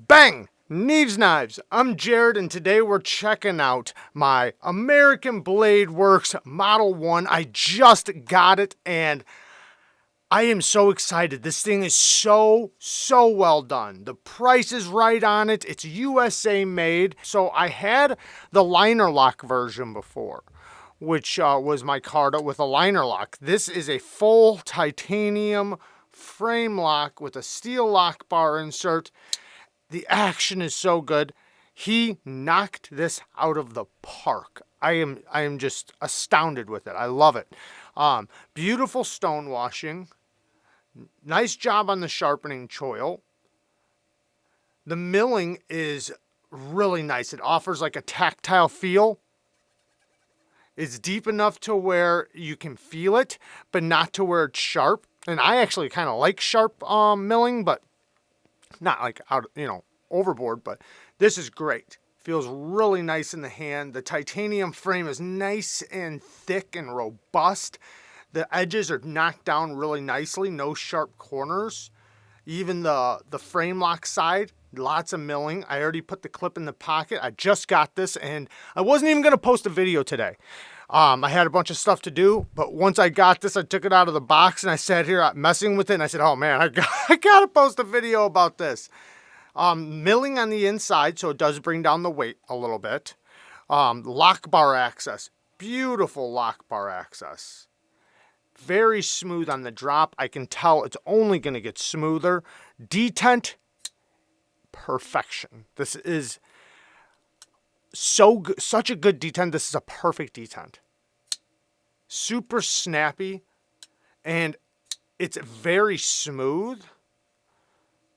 Bang! Neeves Knives. I'm Jared, and today we're checking out my American Blade Works Model 1. I just got it, and I am so excited. This thing is so well done. The price is right on it. It's USA made. So I had the liner lock version before, which was my card with a liner lock. This is a full titanium frame lock with a steel lock bar insert. The action is so good. He knocked this out of the park. I am just astounded with it. I love it. Beautiful stone washing. Nice job on the sharpening choil. The milling is really nice. It offers like a tactile feel. It's deep enough to where you can feel it, but not to where it's sharp. And I actually kind of like sharp milling, but not like overboard, but this is great. Feels really nice in the hand. The titanium frame is nice and thick and robust. The edges are knocked down really nicely. No sharp corners. Even the frame lock side, lots of milling. I already put the clip in the pocket. I just got this, and I wasn't even going to post a video today. I had a bunch of stuff to do, but once I got this, I took it out of the box, and I sat here messing with it, and I said, oh man, I got to post a video about this. Milling on the inside, so it does bring down the weight a little bit. Lock bar access. Beautiful lock bar access. Very smooth on the drop. I can tell it's only going to get smoother. Detent, perfection. This is so good, such a good detent. This is a perfect detent. Super snappy, and it's very smooth.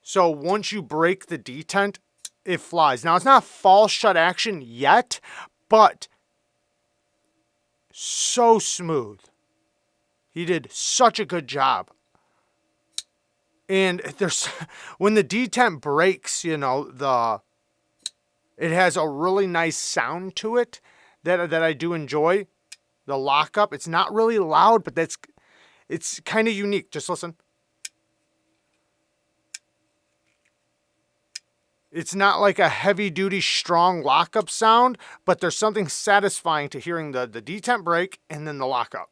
So once you break the detent, it flies. Now, it's not fall shut action yet, but so smooth. He did such a good job. And when the detent breaks, it has a really nice sound to it that I do enjoy. The lockup, it's not really loud, but it's kind of unique. Just listen. It's not like a heavy-duty, strong lockup sound, but there's something satisfying to hearing the detent break and then the lockup.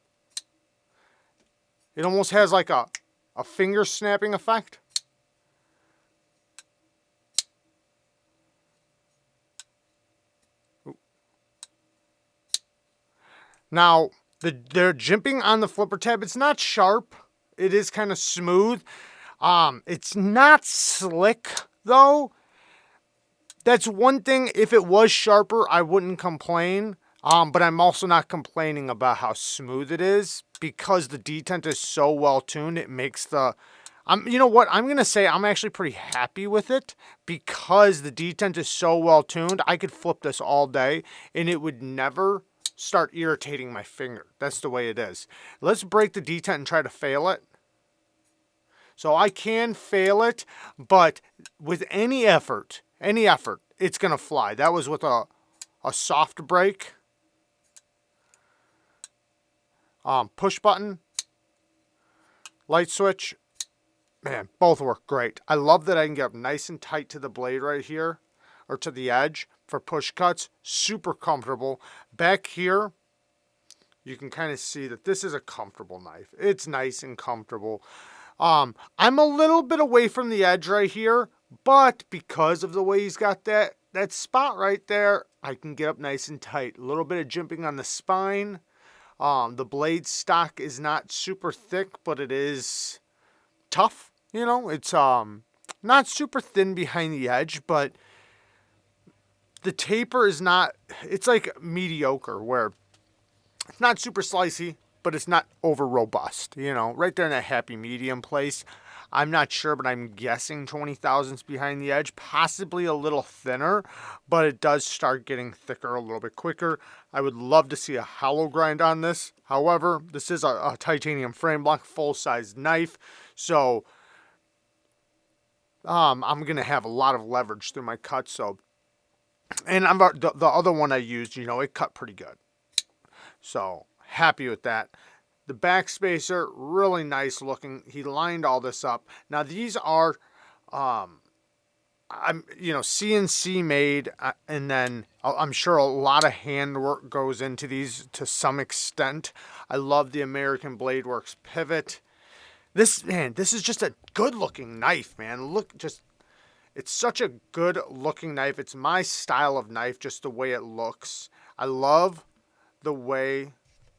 It almost has like a finger snapping effect. Now, they're jimping on the flipper tab. It's not sharp. It is kind of smooth. It's not slick, though. That's one thing. If it was sharper, I wouldn't complain. But I'm also not complaining about how smooth it is because the detent is so well tuned. It makes you know what? I'm going to say I'm actually pretty happy with it because the detent is so well tuned. I could flip this all day and it would never start irritating my finger. That's the way it is. Let's break the detent and try to fail it. So I can fail it, but with any effort, it's going to fly. That was with a soft break. Push button, light switch, man, both work great. I love that I can get up nice and tight to the blade right here, or to the edge for push cuts. Super comfortable. Back here, you can kind of see that this is a comfortable knife. It's nice and comfortable. I'm a little bit away from the edge right here, but because of the way he's got that spot right there, I can get up nice and tight. A little bit of jimping on the spine. The blade stock is not super thick, but it is tough. It's not super thin behind the edge, but the taper is not, it's like mediocre, where it's not super slicey, but it's not over robust, right there in that happy medium place. I'm not sure, but I'm guessing 20 thousandths behind the edge, possibly a little thinner, but it does start getting thicker a little bit quicker. I would love to see a hollow grind on this. However, this is a titanium frame lock, full-size knife, so I'm going to have a lot of leverage through my cut. So, and the other one I used, it cut pretty good. So, happy with that. The back spacer, really nice looking. He lined all this up. Now these are I'm, CNC made, and then I'm sure a lot of handwork goes into these to some extent. I love the American Blade Works pivot. This is just a good looking knife, man. It's such a good looking knife. It's my style of knife, just the way it looks. I love the way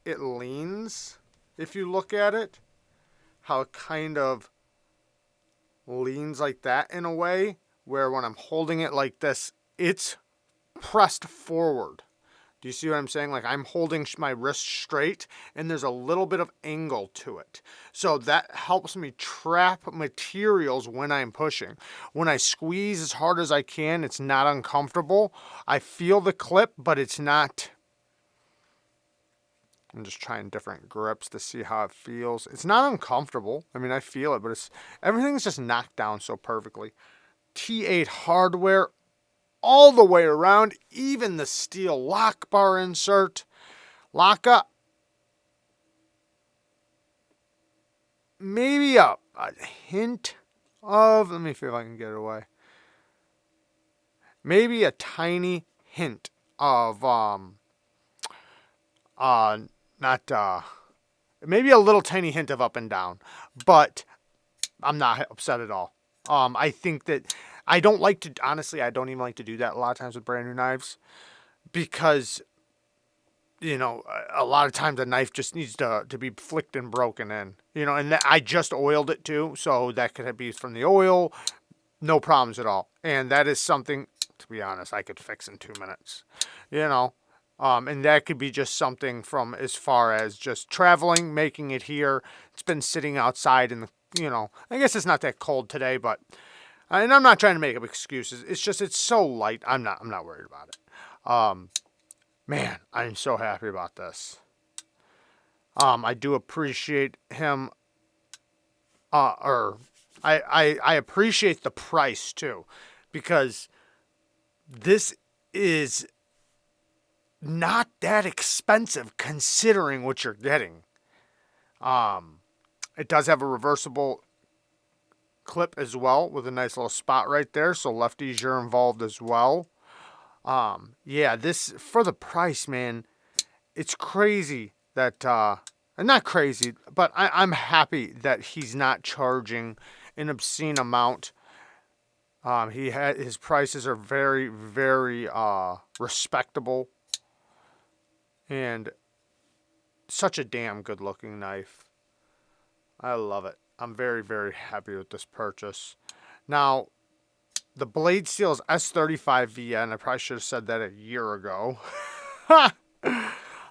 it leans. If you look at it, how it kind of leans like that in a way where when I'm holding it like this, it's pressed forward. Do you see what I'm saying? Like I'm holding my wrist straight and there's a little bit of angle to it. So that helps me trap materials when I'm pushing. When I squeeze as hard as I can, it's not uncomfortable. I feel the clip, but it's not. I'm just trying different grips to see how it feels. It's not uncomfortable. I mean, I feel it, but everything's just knocked down so perfectly. T8 hardware all the way around, even the steel lock bar insert. Lockup. Maybe a hint of, let me see if I can get it away. Maybe a tiny hint of, maybe a little tiny hint of up and down, but I'm not upset at all. I think that I don't even like to do that a lot of times with brand new knives because, a lot of times a knife just needs to be flicked and broken in, and I just oiled it too. So that could be from the oil, no problems at all. And that is something, to be honest, I could fix in 2 minutes, and that could be just something from as far as just traveling, making it here. It's been sitting outside in the, I guess it's not that cold today, but, and I'm not trying to make up excuses. It's just, it's so light. I'm not worried about it. Man, I'm so happy about this. I do appreciate him, I appreciate the price too, because this is not that expensive considering what you're getting. It does have a reversible clip as well with a nice little spot right there. So lefties, you're involved as well. Yeah, this, for the price, man, it's crazy that, not crazy, but I'm happy that he's not charging an obscene amount. His prices are very, very, respectable. And such a damn good looking knife. I love it. I'm very, very happy with this purchase. Now, the blade steel is S35VN, and I probably should have said that a year ago.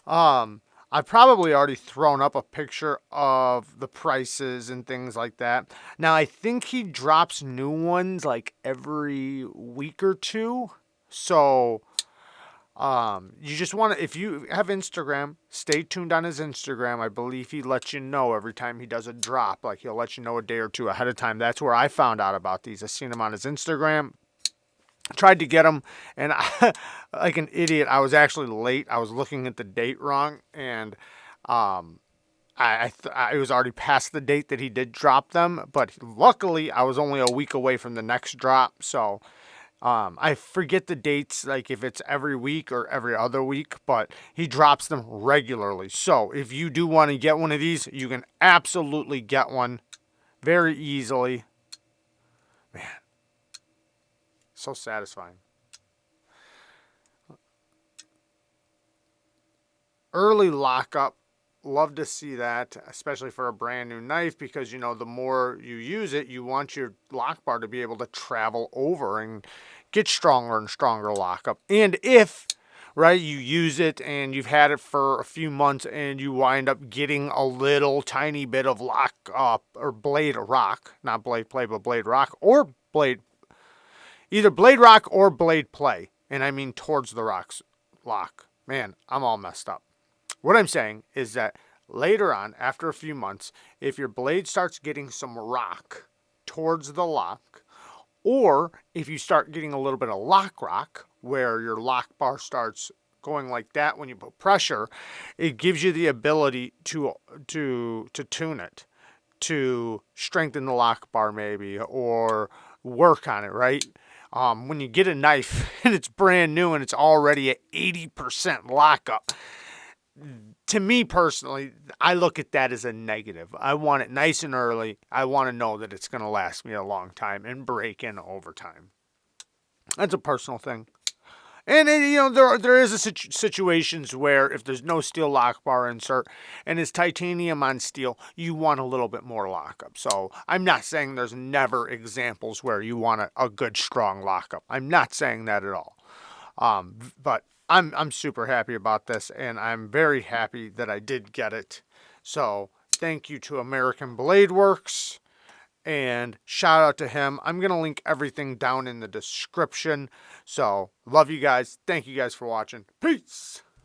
I've probably already thrown up a picture of the prices and things like that. Now, I think he drops new ones like every week or two. So, you just want to, if you have Instagram, stay tuned on his Instagram. I believe he lets you know every time he does a drop. Like, he'll let you know a day or two ahead of time. That's where I found out about these. I seen him on his Instagram. Tried to get them, and like an idiot, I was actually late. I was looking at the date wrong, and it was already past the date that he did drop them. But luckily, I was only a week away from the next drop, so I forget the dates, like if it's every week or every other week, but he drops them regularly. So if you do want to get one of these, you can absolutely get one very easily. Man, so satisfying. Early lockup. Love to see that, especially for a brand new knife, because, the more you use it, you want your lock bar to be able to travel over and get stronger and stronger lockup. And if, right, you use it and you've had it for a few months and you wind up getting a little tiny bit of lock up or blade rock, not blade play, but blade rock or either blade rock or blade play. And I mean towards the lock. Man, I'm all messed up. What I'm saying is that later on, after a few months, if your blade starts getting some rock towards the lock, or if you start getting a little bit of rock, where your lock bar starts going like that when you put pressure, it gives you the ability to tune it, to strengthen the lock bar maybe, or work on it, right? When you get a knife and it's brand new and it's already at 80% lockup, to me personally, I look at that as a negative. I want it nice and early. I want to know that it's going to last me a long time and break in over time. That's a personal thing. And there is situations where if there's no steel lock bar insert and it's titanium on steel, you want a little bit more lockup. So I'm not saying there's never examples where you want a good strong lockup. I'm not saying that at all. But I'm super happy about this, and I'm very happy that I did get it. So thank you to American Blade Works. And shout out to him. I'm going to link everything down in the description. So, love you guys. Thank you guys for watching. Peace.